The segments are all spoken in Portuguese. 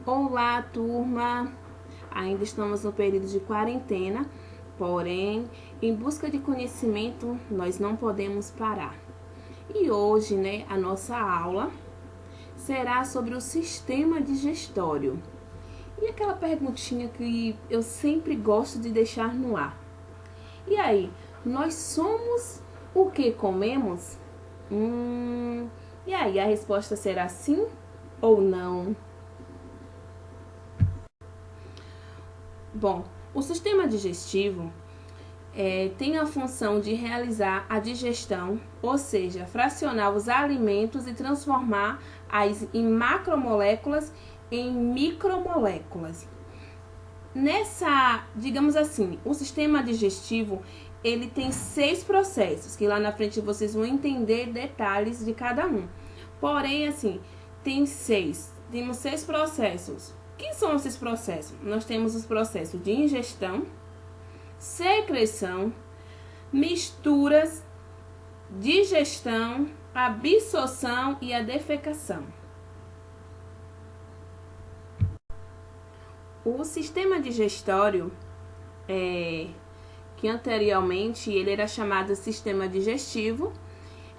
Olá, turma! Ainda estamos no período de quarentena, porém, em busca de conhecimento, nós não podemos parar. E hoje, a nossa aula será sobre o sistema digestório. E aquela perguntinha que eu sempre gosto de deixar no ar. E aí, nós somos o que comemos? E aí, a resposta será sim ou não? Bom, o sistema digestivo tem a função de realizar a digestão, ou seja, fracionar os alimentos e transformar as em macromoléculas em micromoléculas. Digamos assim, o sistema digestivo, ele tem 6 processos, que lá na frente vocês vão entender detalhes de cada um. Porém, assim, temos 6 processos. Que são esses processos? Nós temos os processos de ingestão, secreção, misturas, digestão, absorção e a defecação. O sistema digestório, que anteriormente ele era chamado sistema digestivo,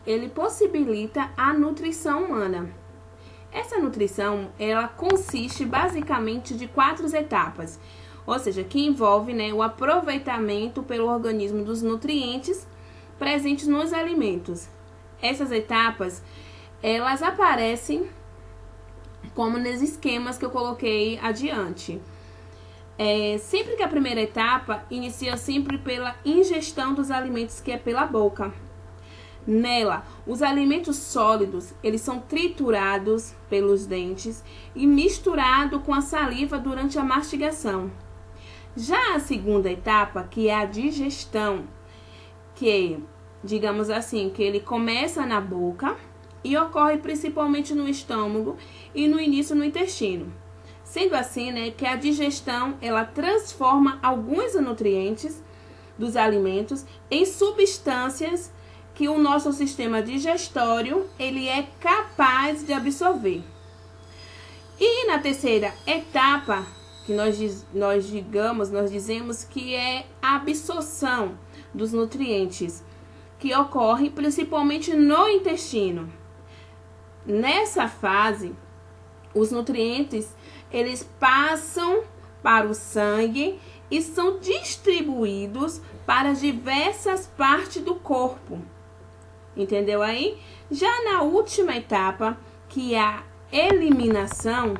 ele possibilita a nutrição humana. Essa nutrição, ela consiste basicamente de 4 etapas, ou seja, que envolve o aproveitamento pelo organismo dos nutrientes presentes nos alimentos. Essas etapas, elas aparecem como nos esquemas que eu coloquei adiante. Sempre que a primeira etapa inicia sempre pela ingestão dos alimentos, que é pela boca. Nela, os alimentos sólidos, eles são triturados pelos dentes e misturados com a saliva durante a mastigação. Já a segunda etapa, que é a digestão, que, digamos assim, que ele começa na boca e ocorre principalmente no estômago e no início no intestino. Sendo assim, que a digestão, ela transforma alguns nutrientes dos alimentos em substâncias que o nosso sistema digestório, ele é capaz de absorver. E na terceira etapa, que nós dizemos que é a absorção dos nutrientes, que ocorre principalmente no intestino. Nessa fase, os nutrientes, eles passam para o sangue e são distribuídos para diversas partes do corpo. Entendeu aí? Já na última etapa, que é a eliminação,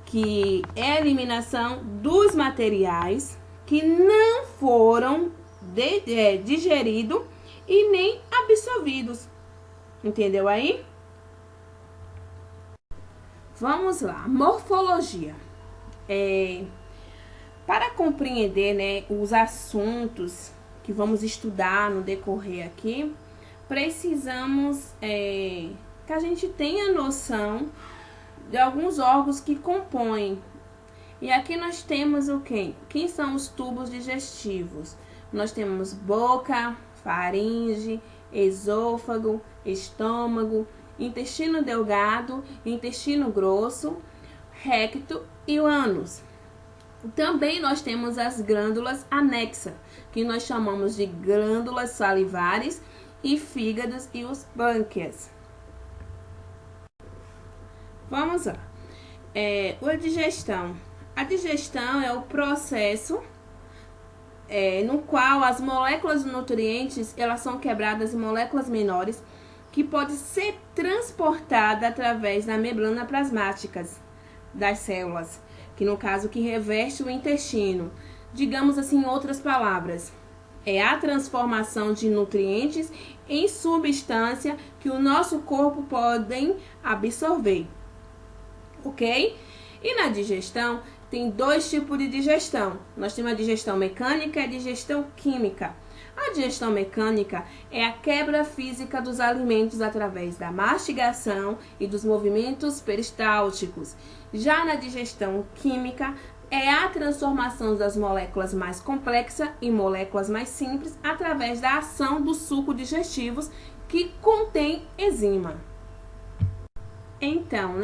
que é a eliminação dos materiais que não foram digeridos e nem absorvidos. Entendeu aí? Vamos lá, morfologia. Para compreender os assuntos que vamos estudar no decorrer aqui, precisamos que a gente tenha noção de alguns órgãos que compõem. E aqui nós temos o quê? Quem são os tubos digestivos? Nós temos boca, faringe, esôfago, estômago, intestino delgado, intestino grosso, recto e o ânus. Também nós temos as glândulas anexas, que nós chamamos de glândulas salivares e fígados e os brânquias. Vamos lá. A digestão. A digestão é o processo no qual as moléculas de nutrientes, elas são quebradas em moléculas menores que pode ser transportada através da membrana plasmáticas das células, que no caso que reveste o intestino. Digamos assim, em outras palavras, é a transformação de nutrientes em substância que o nosso corpo pode absorver, ok? E na digestão, tem 2 tipos de digestão. Nós temos a digestão mecânica e a digestão química. A digestão mecânica é a quebra física dos alimentos através da mastigação e dos movimentos peristálticos. Já na digestão química, é a transformação das moléculas mais complexas em moléculas mais simples através da ação dos sucos digestivos que contém enzima. Então,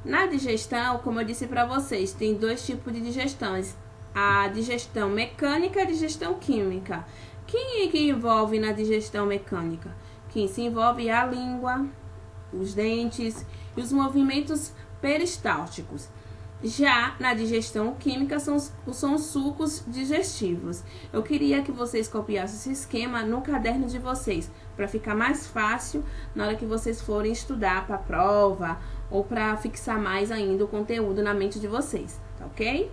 Na digestão, como eu disse para vocês, tem dois tipos de digestões. A digestão mecânica e a digestão química. Quem é que envolve na digestão mecânica? Quem se envolve é a língua, os dentes e os movimentos peristálticos. Já na digestão química são os sucos digestivos. Eu queria que vocês copiassem esse esquema no caderno de vocês, para ficar mais fácil na hora que vocês forem estudar para a prova ou para fixar mais ainda o conteúdo na mente de vocês, tá ok?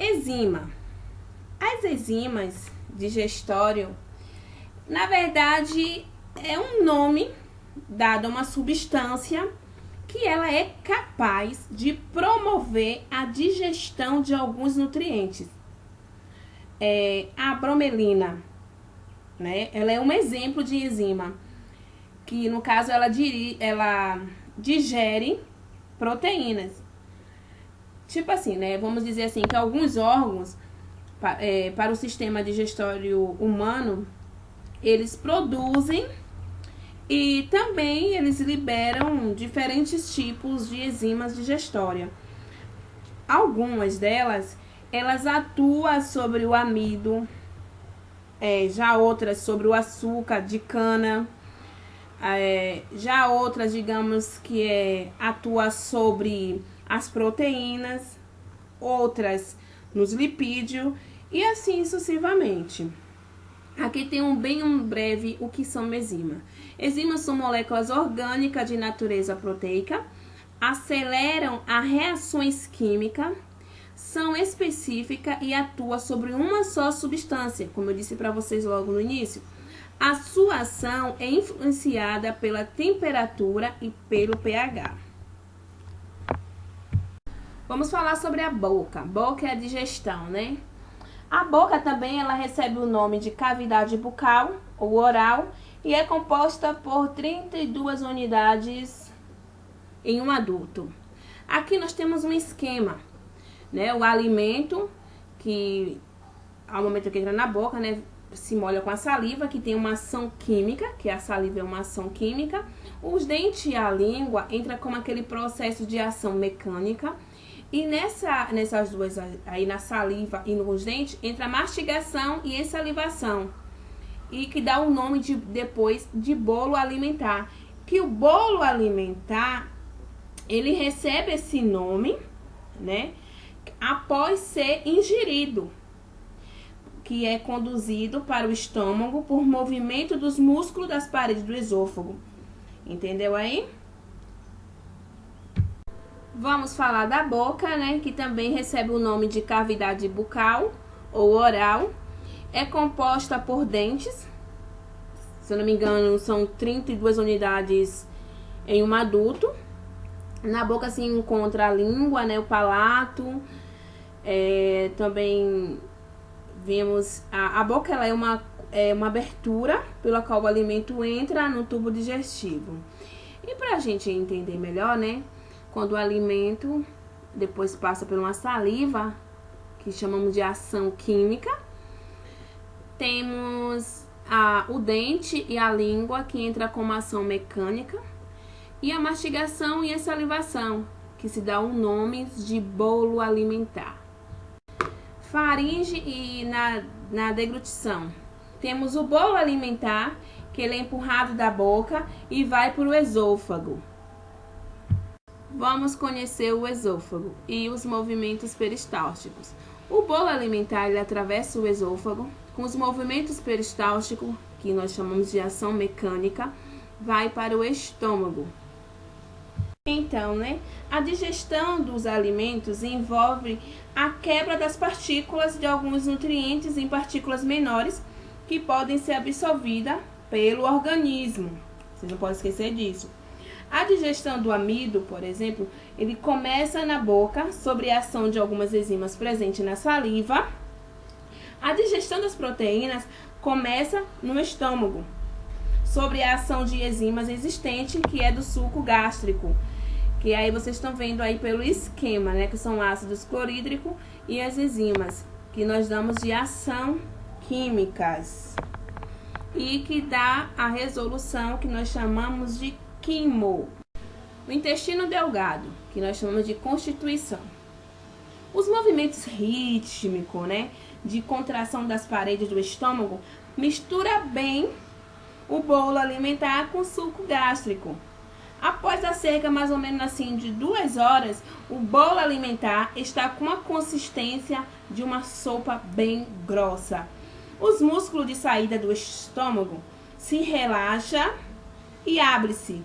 Enzima. As enzimas digestório, na verdade, é um nome dado a uma substância que ela é capaz de promover a digestão de alguns nutrientes. A bromelina, né? Ela é um exemplo de enzima, que no caso ela digere proteínas. Tipo assim, né? Vamos dizer assim, que alguns órgãos, para o sistema digestório humano, eles produzem e também eles liberam diferentes tipos de enzimas digestórias. Algumas delas, elas atuam sobre o amido, já outras sobre o açúcar de cana, já outras, digamos, que atua sobre as proteínas, outras nos lipídios e assim sucessivamente. Aqui tem bem breve o que são enzimas. Enzimas são moléculas orgânicas de natureza proteica, aceleram as reações químicas, são específicas e atuam sobre uma só substância, como eu disse para vocês logo no início. A sua ação é influenciada pela temperatura e pelo pH. Vamos falar sobre a boca. Boca é a digestão, né? A boca também ela recebe o nome de cavidade bucal ou oral e é composta por 32 unidades em um adulto. Aqui nós temos um esquema, né? O alimento que ao momento que entra na boca, né, se molha com a saliva, que tem uma ação química, que a saliva é uma ação química. Os dentes e a língua entra como aquele processo de ação mecânica. E nessas duas, aí na saliva e nos dentes, entra a mastigação e ensalivação. E que dá o nome depois de bolo alimentar. Que o bolo alimentar, ele recebe esse nome, né, após ser ingerido. Que é conduzido para o estômago por movimento dos músculos das paredes do esôfago. Entendeu aí? Vamos falar da boca, né, que também recebe o nome de cavidade bucal ou oral. É composta por dentes, se eu não me engano, são 32 unidades em um adulto. Na boca se encontra a língua, né, o palato. Também vemos a boca, ela é uma abertura pela qual o alimento entra no tubo digestivo. E pra gente entender melhor, né, quando o alimento depois passa por uma saliva, que chamamos de ação química, temos o dente e a língua, que entra como ação mecânica, e a mastigação e a salivação, que se dá o nome de bolo alimentar. Faringe e na deglutição, temos o bolo alimentar, que ele é empurrado da boca e vai para o esôfago. Vamos conhecer o esôfago e os movimentos peristálticos. O bolo alimentar ele atravessa o esôfago com os movimentos peristálticos, que nós chamamos de ação mecânica, vai para o estômago. Então, né, a digestão dos alimentos envolve a quebra das partículas de alguns nutrientes em partículas menores que podem ser absorvidas pelo organismo. Vocês não podem esquecer disso. A digestão do amido, por exemplo, ele começa na boca, sobre a ação de algumas enzimas presentes na saliva. A digestão das proteínas começa no estômago, sobre a ação de enzimas existentes, que é do suco gástrico. Que aí vocês estão vendo aí pelo esquema, né? Que são ácidos clorídricos e as enzimas, que nós damos de ação químicas. E que dá a resolução que nós chamamos de quimo. O intestino delgado, que nós chamamos de constituição. Os movimentos rítmicos, né, de contração das paredes do estômago, mistura bem o bolo alimentar com suco gástrico. Após a cerca mais ou menos assim de 2 horas, o bolo alimentar está com a consistência de uma sopa bem grossa. Os músculos de saída do estômago se relaxam e abre-se.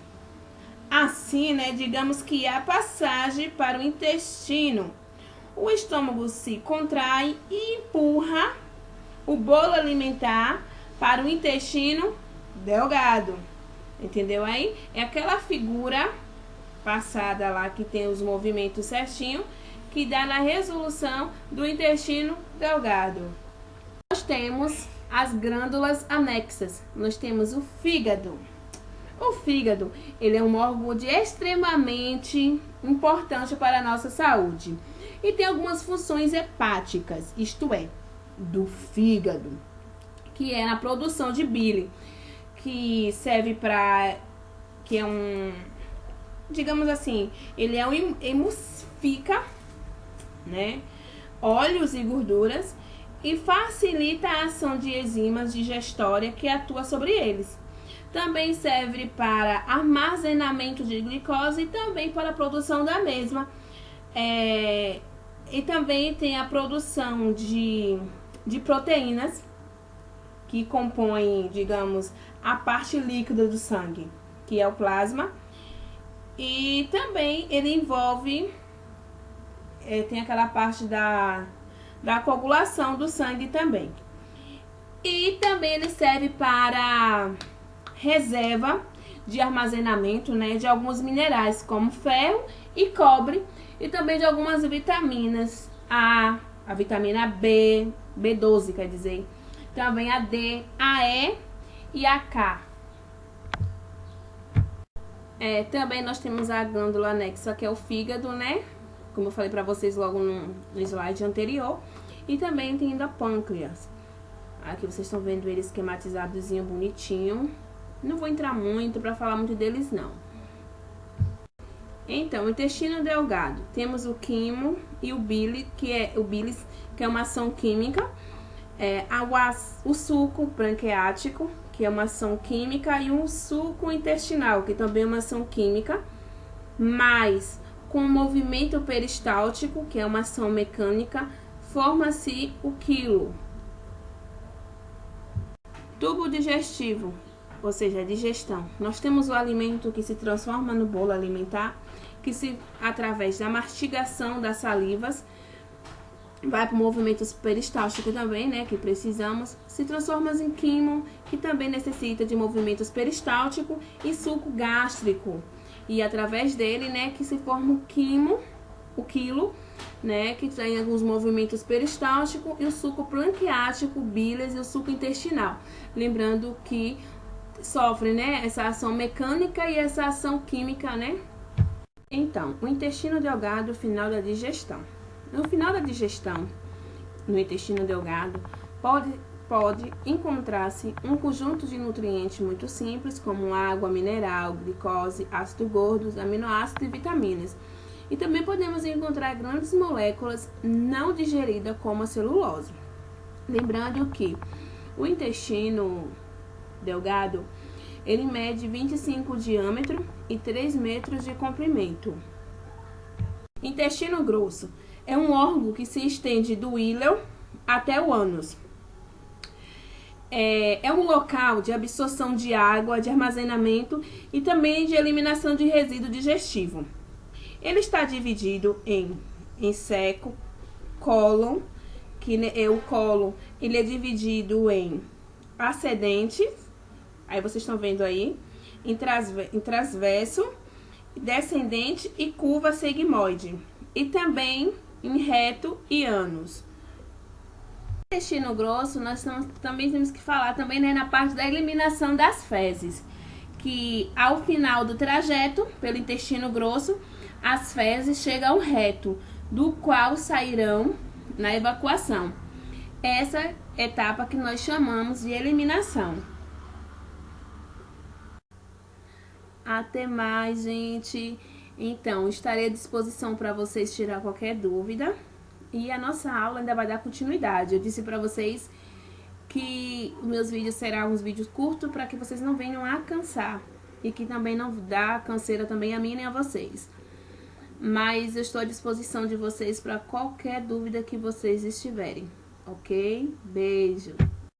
Assim, né, digamos que a passagem para o intestino. O estômago se contrai e empurra o bolo alimentar para o intestino delgado. Entendeu aí? É aquela figura passada lá que tem os movimentos certinho que dá na resolução do intestino delgado. Nós temos as glândulas anexas. Nós temos o fígado. O fígado, ele é um órgão de extremamente importante para a nossa saúde. E tem algumas funções hepáticas, isto é, do fígado, que é na produção de bile, que serve para, que é um, digamos assim, ele é um emulsifica, né, óleos e gorduras e facilita a ação de enzimas digestórias que atua sobre eles. Também serve para armazenamento de glicose e também para a produção da mesma. E também tem a produção de proteínas que compõem, digamos, a parte líquida do sangue, que é o plasma. E também ele envolve, tem aquela parte da coagulação do sangue também. E também ele serve para reserva de armazenamento, né, de alguns minerais como ferro e cobre e também de algumas vitaminas, a vitamina B, B12 quer dizer, também a D, a E e a K. Também nós temos a glândula anexa, que é o fígado, né, como eu falei para vocês logo no slide anterior, e também tem ainda pâncreas. Aqui vocês estão vendo ele esquematizadozinho, bonitinho. Não vou entrar muito para falar muito deles, não. Então, o intestino delgado. Temos o quimo e o bile, que é uma ação química. O suco pancreático, que é uma ação química. E um suco intestinal, que também é uma ação química. Mas, com o movimento peristáltico, que é uma ação mecânica, forma-se o quilo. Tubo digestivo, ou seja, a digestão. Nós temos o alimento que se transforma no bolo alimentar, que através da mastigação das salivas, vai para o movimento peristáltico também, né, que precisamos, se transforma em quimo, que também necessita de movimentos peristáltico e suco gástrico. E através dele, né, que se forma o quilo, né, que tem alguns movimentos peristálticos e o suco pancreático, bilis e o suco intestinal. Lembrando que sofre, né, essa ação mecânica e essa ação química, né? Então, o intestino delgado, final da digestão. No final da digestão, no intestino delgado, pode encontrar-se um conjunto de nutrientes muito simples, como água, mineral, glicose, ácido gordo, aminoácidos e vitaminas. E também podemos encontrar grandes moléculas não digeridas, como a celulose. Lembrando que o intestino delgado, ele mede 25 de diâmetro e 3 metros de comprimento. Intestino grosso é um órgão que se estende do íleo até o ânus. É um local de absorção de água, de armazenamento e também de eliminação de resíduo digestivo. Ele está dividido em seco, cólon, que é o cólon, ele é dividido em ascendente, aí vocês estão vendo aí, em transverso, descendente e curva sigmoide, e também em reto e ânus. O intestino grosso, nós também temos que falar também, né, na parte da eliminação das fezes, que ao final do trajeto, pelo intestino grosso, as fezes chegam ao reto, do qual sairão na evacuação. Essa etapa que nós chamamos de eliminação. Até mais, gente. Então, estarei à disposição para vocês tirar qualquer dúvida. E a nossa aula ainda vai dar continuidade. Eu disse para vocês que os meus vídeos serão uns vídeos curtos para que vocês não venham a cansar. E que também não dá canseira também a mim nem a vocês. Mas eu estou à disposição de vocês para qualquer dúvida que vocês estiverem, ok? Beijo!